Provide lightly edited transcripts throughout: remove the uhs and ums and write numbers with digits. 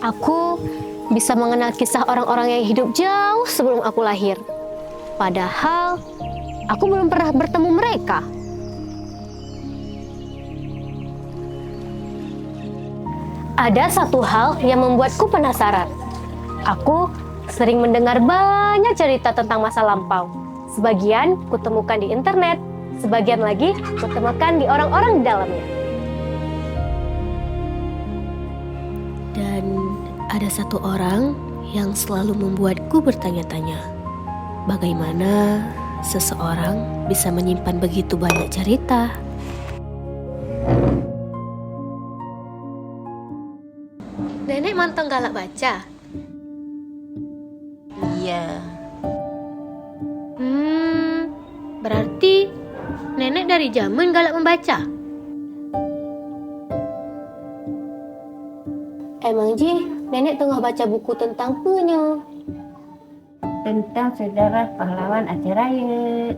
Aku bisa mengenal kisah orang-orang yang hidup jauh sebelum aku lahir. Padahal aku belum pernah bertemu mereka. Ada satu hal yang membuatku penasaran. Aku sering mendengar banyak cerita tentang masa lampau. Sebagian kutemukan di internet, sebagian lagi kutemukan di orang-orang di dalamnya. Dan ada satu orang yang selalu membuatku bertanya-tanya, bagaimana seseorang bisa menyimpan begitu banyak cerita? Nenek manteng galak baca. Iya. Berarti nenek dari zaman galak membaca. Emang Ji, nenek tengah baca buku tentang penyu. Tentang sejarah pahlawan Aceh Raya.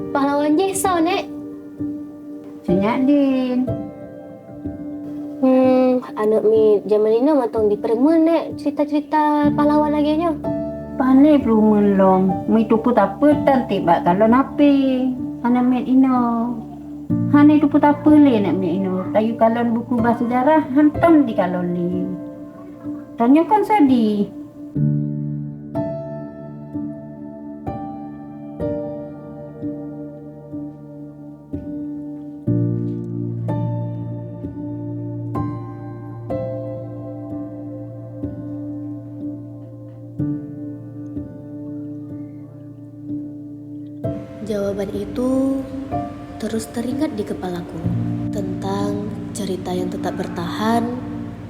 Pahlawan Ji, sao nek? Sunyadin. Anak mi zaman ini matong di permen nek cerita-cerita pahlawan lagi nya. Pane perumun long. Mi tupu apa tiba kalau napi. Anak mi ino. Hane tupu apa le nak mi ino. Tayu kalon buku bahasa sejarah hantam di kalon li. Tanya kan sedih. Jawaban itu terus teringat di kepalaku tentang cerita yang tetap bertahan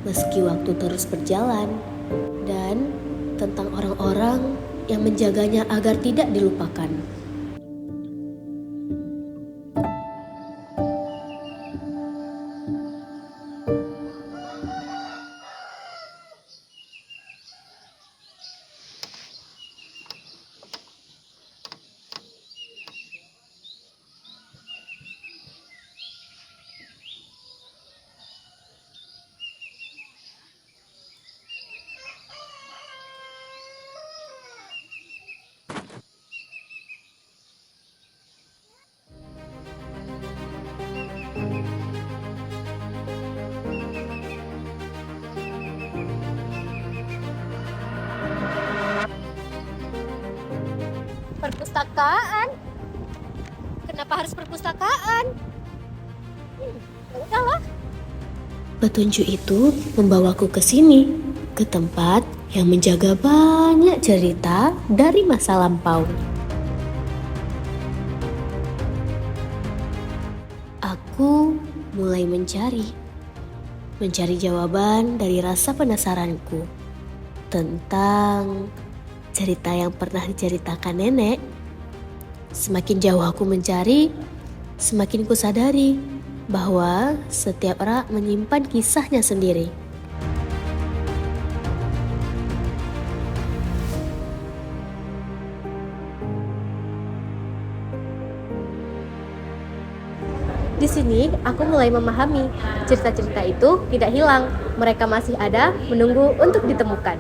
meski waktu terus berjalan, dan tentang orang-orang yang menjaganya agar tidak dilupakan. Perpustakaan? Kenapa harus perpustakaan? Udahlah. Petunjuk itu membawaku ke sini, ke tempat yang menjaga banyak cerita dari masa lampau. Aku mulai mencari jawaban dari rasa penasaranku tentang cerita yang pernah diceritakan nenek. Semakin jauh aku mencari, semakin ku sadari bahwa setiap rak menyimpan kisahnya sendiri. Di sini aku mulai memahami cerita-cerita itu tidak hilang, mereka masih ada menunggu untuk ditemukan.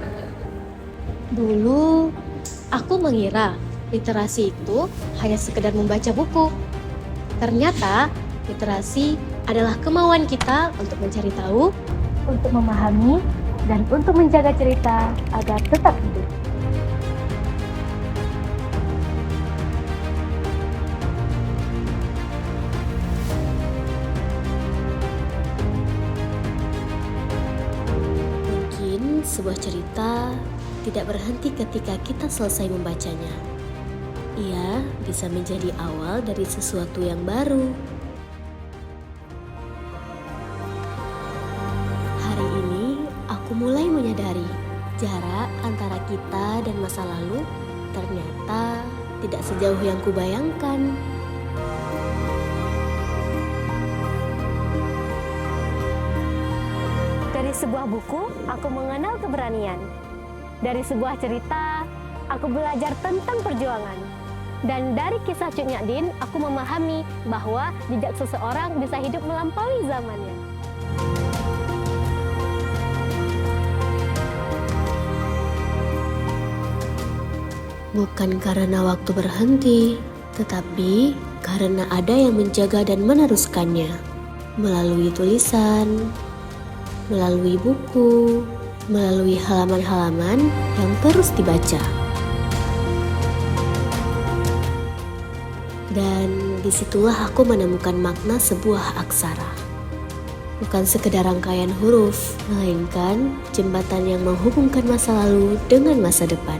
Dulu aku mengira literasi itu hanya sekedar membaca buku. Ternyata literasi adalah kemauan kita untuk mencari tahu, untuk memahami, dan untuk menjaga cerita agar tetap hidup. Mungkin sebuah cerita tidak berhenti ketika kita selesai membacanya. Ia bisa menjadi awal dari sesuatu yang baru. Hari ini aku mulai menyadari jarak antara kita dan masa lalu ternyata tidak sejauh yang kubayangkan. Dari sebuah buku, aku mengenal keberanian. Dari sebuah cerita, aku belajar tentang perjuangan. Dan dari kisah Cuk Nyadin, aku memahami bahwa jejak seseorang bisa hidup melampaui zamannya. Bukan karena waktu berhenti, tetapi karena ada yang menjaga dan meneruskannya. Melalui tulisan, melalui buku, melalui halaman-halaman yang terus dibaca. Dan disitulah aku menemukan makna sebuah aksara. Bukan sekedar rangkaian huruf, melainkan jembatan yang menghubungkan masa lalu dengan masa depan.